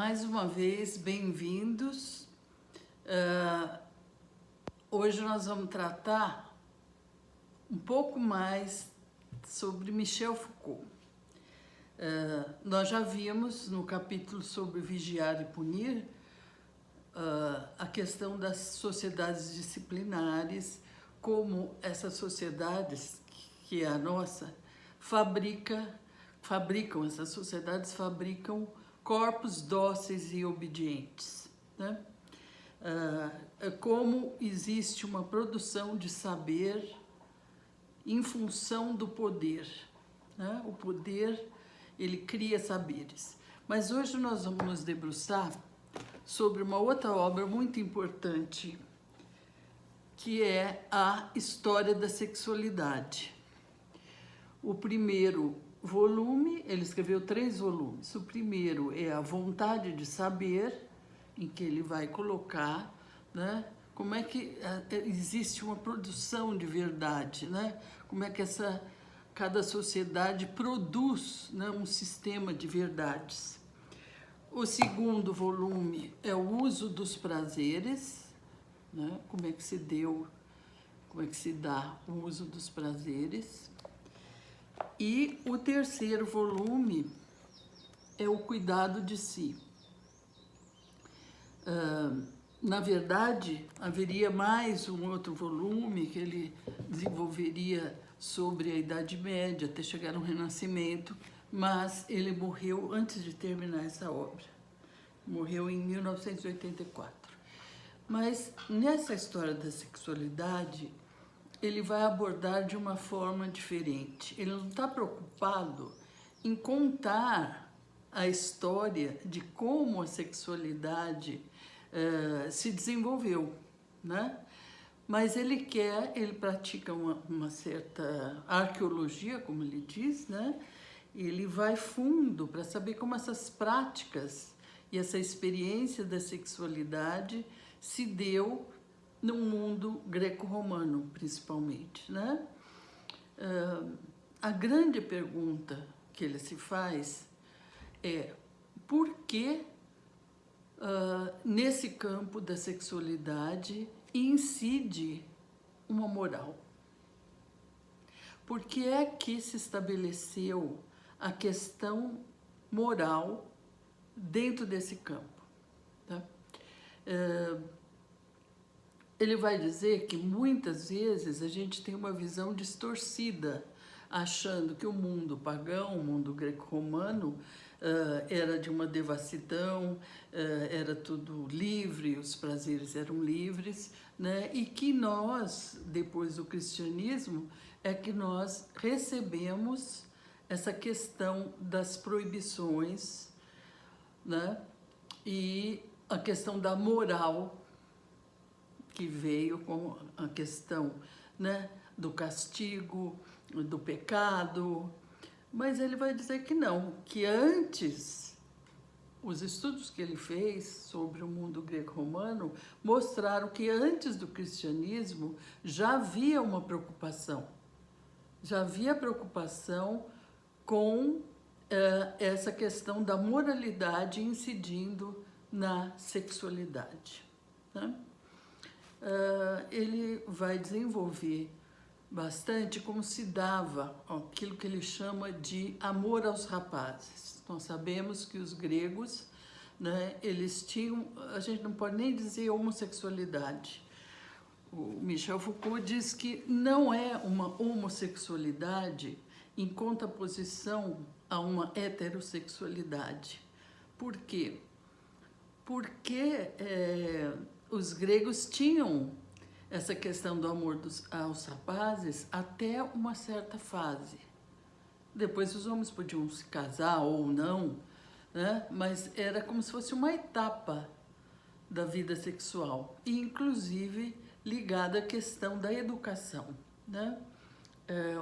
Mais uma vez, bem-vindos. Hoje nós vamos tratar um pouco mais sobre Michel Foucault. Nós já vimos no capítulo sobre vigiar e punir a questão das sociedades disciplinares, como essas sociedades, que é a nossa, essas sociedades fabricam corpos dóceis e obedientes, né? Como existe uma produção de saber em função do poder, né? O poder, ele cria saberes. Mas hoje nós vamos nos debruçar sobre uma outra obra muito importante, que é a História da Sexualidade. O primeiro volume, ele escreveu 3 volumes. O primeiro é A Vontade de Saber, em que ele vai colocar, né, como é que existe uma produção de verdade, né? Como é que cada sociedade produz, né, um sistema de verdades. O segundo volume é O Uso dos Prazeres, né? Como é que se dá o uso dos prazeres. E o terceiro volume é O Cuidado de Si. Na verdade, haveria mais um outro volume que ele desenvolveria sobre a Idade Média, até chegar no Renascimento, mas ele morreu antes de terminar essa obra. Morreu em 1984. Mas nessa história da sexualidade, ele vai abordar de uma forma diferente. Ele não está preocupado em contar a história de como a sexualidade se desenvolveu, né? Mas ele pratica uma certa arqueologia, como ele diz, né? Ele vai fundo para saber como essas práticas e essa experiência da sexualidade se deu no mundo greco-romano, principalmente, né? A grande pergunta que ele se faz é por que nesse campo da sexualidade incide uma moral? Por que é que se estabeleceu a questão moral dentro desse campo, tá? Ele vai dizer que muitas vezes a gente tem uma visão distorcida, achando que o mundo pagão, o mundo greco-romano, era de uma devassidão, era tudo livre, os prazeres eram livres, né? E que nós, depois do cristianismo, é que nós recebemos essa questão das proibições, né? E a questão da moral, que veio com a questão, né, do castigo, do pecado. Mas ele vai dizer que não, que antes, os estudos que ele fez sobre o mundo greco-romano mostraram que antes do cristianismo já havia uma preocupação. Já havia preocupação com essa questão da moralidade incidindo na sexualidade, né? Ele vai desenvolver bastante como se dava aquilo que ele chama de amor aos rapazes. Nós sabemos que os gregos, né, eles tinham, a gente não pode nem dizer homossexualidade. O Michel Foucault diz que não é uma homossexualidade em contraposição a uma heterossexualidade. Por quê? Porque os gregos tinham essa questão do amor aos rapazes até uma certa fase. Depois os homens podiam se casar ou não, né? Mas era como se fosse uma etapa da vida sexual, e inclusive ligada à questão da educação, né?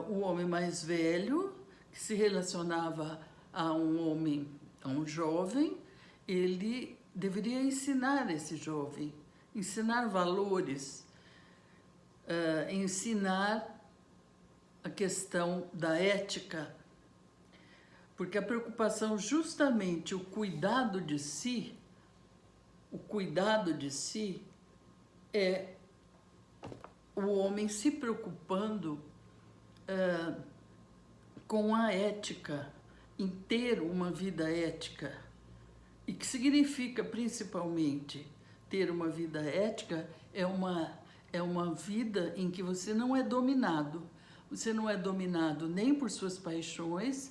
O homem mais velho, que se relacionava a um jovem, ele deveria ensinar esse jovem, ensinar valores, ensinar a questão da ética, Porque a preocupação, justamente o cuidado de si é o homem se preocupando com a ética, em ter uma vida ética. E que significa, principalmente, ter uma vida ética é uma vida em que você não é dominado. Você não é dominado nem por suas paixões,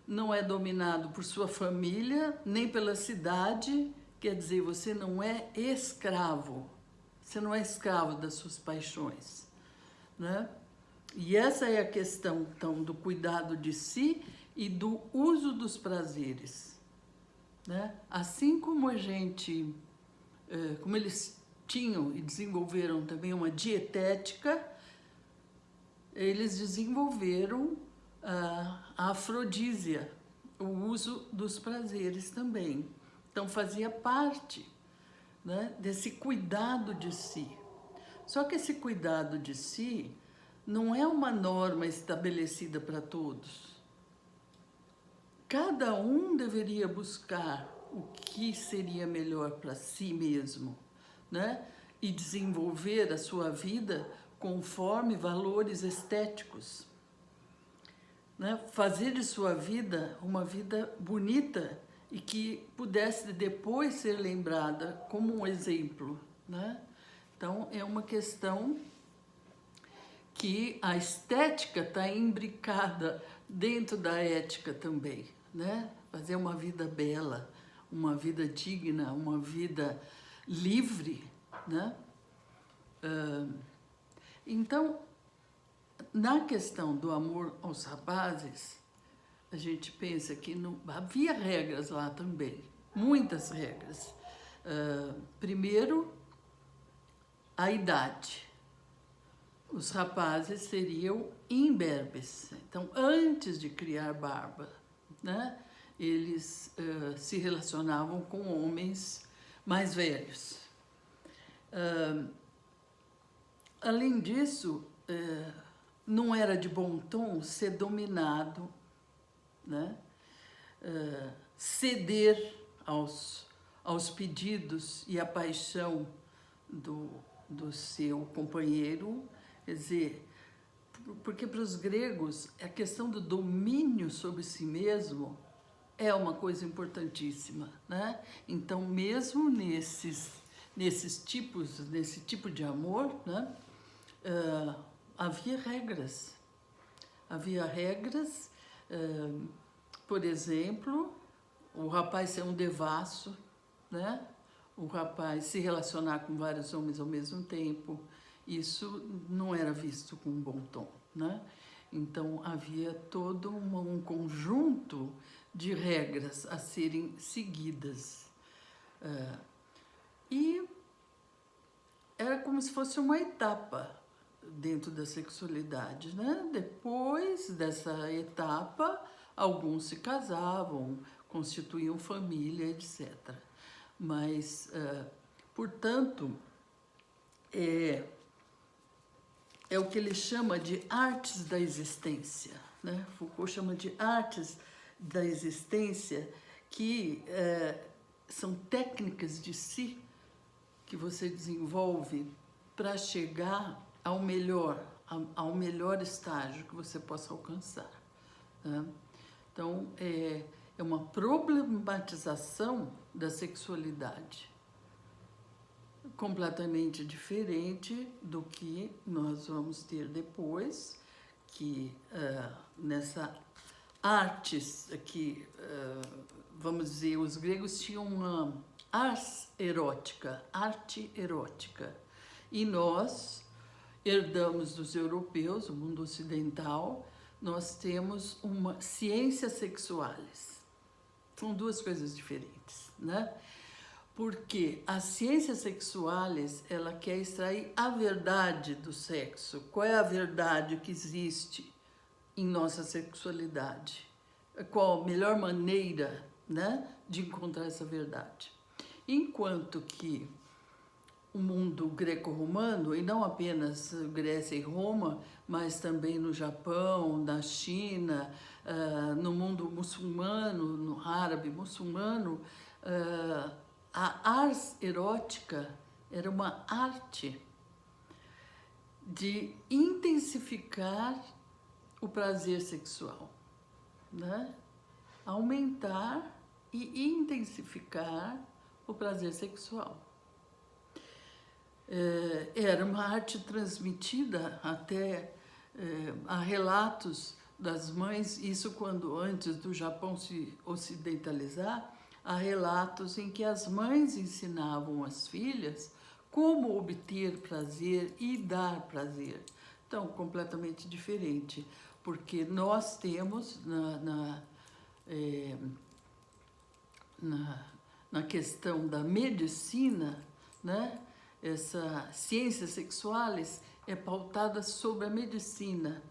não é dominado por sua família, nem pela cidade. Quer dizer, você não é escravo. Você não é escravo das suas paixões, né? E essa é a questão, então, do cuidado de si e do uso dos prazeres, né? Assim como como eles tinham e desenvolveram também uma dietética, eles desenvolveram a afrodísia, o uso dos prazeres também. Então fazia parte, né, desse cuidado de si. Só que esse cuidado de si não é uma norma estabelecida para todos. Cada um deveria buscar o que seria melhor para si mesmo, né? E desenvolver a sua vida conforme valores estéticos, né? Fazer de sua vida uma vida bonita e que pudesse depois ser lembrada como um exemplo, né? Então, é uma questão que a estética está imbricada dentro da ética também, né? Fazer uma vida bela, uma vida digna, uma vida livre, né? Então, na questão do amor aos rapazes, a gente pensa que não havia regras lá também, muitas regras. Primeiro, a idade. Os rapazes seriam imberbes. Então, antes de criar barba, né, eles se relacionavam com homens mais velhos. Além disso, não era de bom tom ser dominado, né, ceder aos pedidos e à paixão do seu companheiro. Quer dizer, porque para os gregos a questão do domínio sobre si mesmo é uma coisa importantíssima, né? Então, mesmo nesse tipo de amor, né, havia regras. Havia regras, por exemplo, o rapaz ser um devasso, né? O rapaz se relacionar com vários homens ao mesmo tempo. Isso não era visto com um bom tom, né? Então, havia todo um conjunto de regras a serem seguidas. E era como se fosse uma etapa dentro da sexualidade, né? Depois dessa etapa, alguns se casavam, constituíam família, etc. Mas, portanto, é o que ele chama de artes da existência, né? Foucault chama de artes da existência, que são técnicas de si que você desenvolve para chegar ao melhor estágio que você possa alcançar, né? Então, é uma problematização da sexualidade completamente diferente do que nós vamos ter depois, que nessa artes que, vamos dizer, os gregos tinham uma arte erótica, e nós herdamos dos europeus, o mundo ocidental, nós temos uma ciências sexuais. São duas coisas diferentes, né? Porque as ciências sexuais, ela quer extrair a verdade do sexo. Qual é a verdade que existe em nossa sexualidade? Qual a melhor maneira, né, de encontrar essa verdade? Enquanto que o mundo greco-romano, e não apenas Grécia e Roma, mas também no Japão, na China, no mundo muçulmano, no árabe muçulmano, a ars erótica era uma arte de intensificar o prazer sexual, né? Aumentar e intensificar o prazer sexual. Era uma arte transmitida até a relatos das mães, isso quando antes do Japão se ocidentalizar, há relatos em que as mães ensinavam as filhas como obter prazer e dar prazer. Então, completamente diferente, porque nós temos na questão da medicina, né? Essa ciências sexuais é pautada sobre a medicina.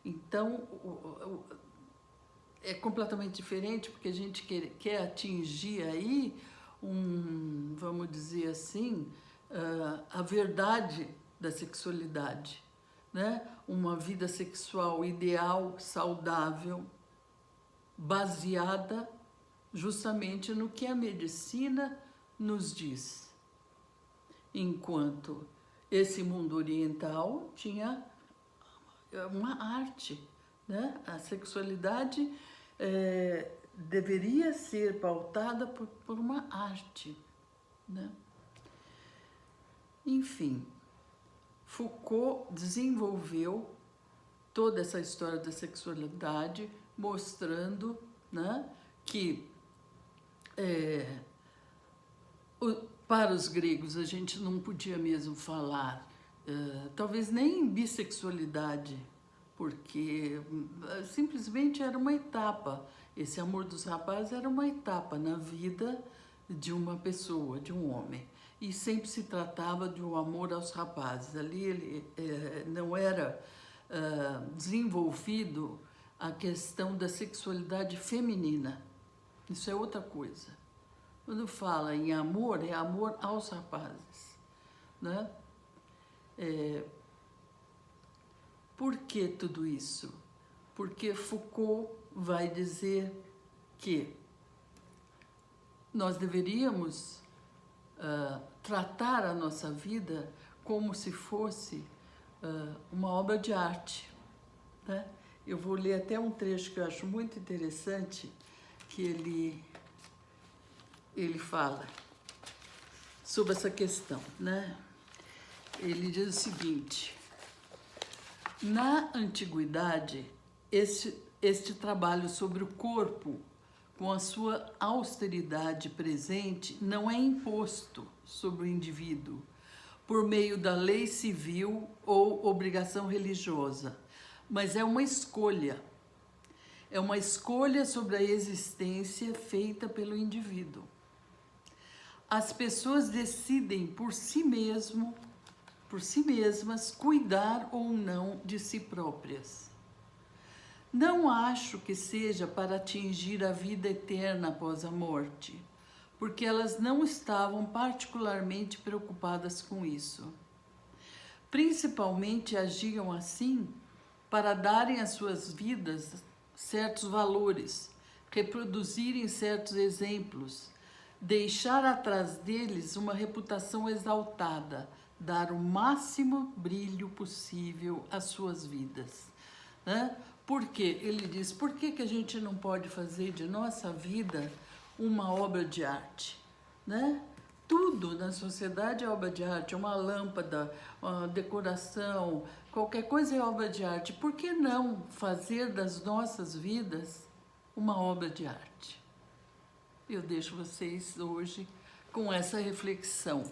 Então, é completamente diferente, porque a gente quer atingir aí vamos dizer assim, a verdade da sexualidade, né? Uma vida sexual ideal, saudável, baseada justamente no que a medicina nos diz. Enquanto esse mundo oriental tinha uma arte, né? A sexualidade deveria ser pautada por uma arte, né? Enfim, Foucault desenvolveu toda essa história da sexualidade, mostrando, né, que para os gregos a gente não podia mesmo falar, talvez nem em bissexualidade, porque simplesmente era uma etapa. Esse amor dos rapazes era uma etapa na vida de uma pessoa, de um homem. E sempre se tratava de um amor aos rapazes. Ali ele não era desenvolvido a questão da sexualidade feminina. Isso é outra coisa. Quando fala em amor, é amor aos rapazes, né? Por que tudo isso? Porque Foucault vai dizer que nós deveríamos tratar a nossa vida como se fosse uma obra de arte, né? Eu vou ler até um trecho que eu acho muito interessante, que ele fala sobre essa questão, né? Ele diz o seguinte: na antiguidade, este trabalho sobre o corpo, com a sua austeridade presente, não é imposto sobre o indivíduo por meio da lei civil ou obrigação religiosa, mas é uma escolha. É uma escolha sobre a existência feita pelo indivíduo. As pessoas decidem por si mesmas, cuidar ou não de si próprias. Não acho que seja para atingir a vida eterna após a morte, porque elas não estavam particularmente preocupadas com isso. Principalmente agiam assim para darem às suas vidas certos valores, reproduzirem certos exemplos, deixar atrás deles uma reputação exaltada, dar o máximo brilho possível às suas vidas, né? Porque ele diz, por que a gente não pode fazer de nossa vida uma obra de arte, né? Tudo na sociedade é obra de arte, uma lâmpada, uma decoração, qualquer coisa é obra de arte. Por que não fazer das nossas vidas uma obra de arte? Eu deixo vocês hoje com essa reflexão.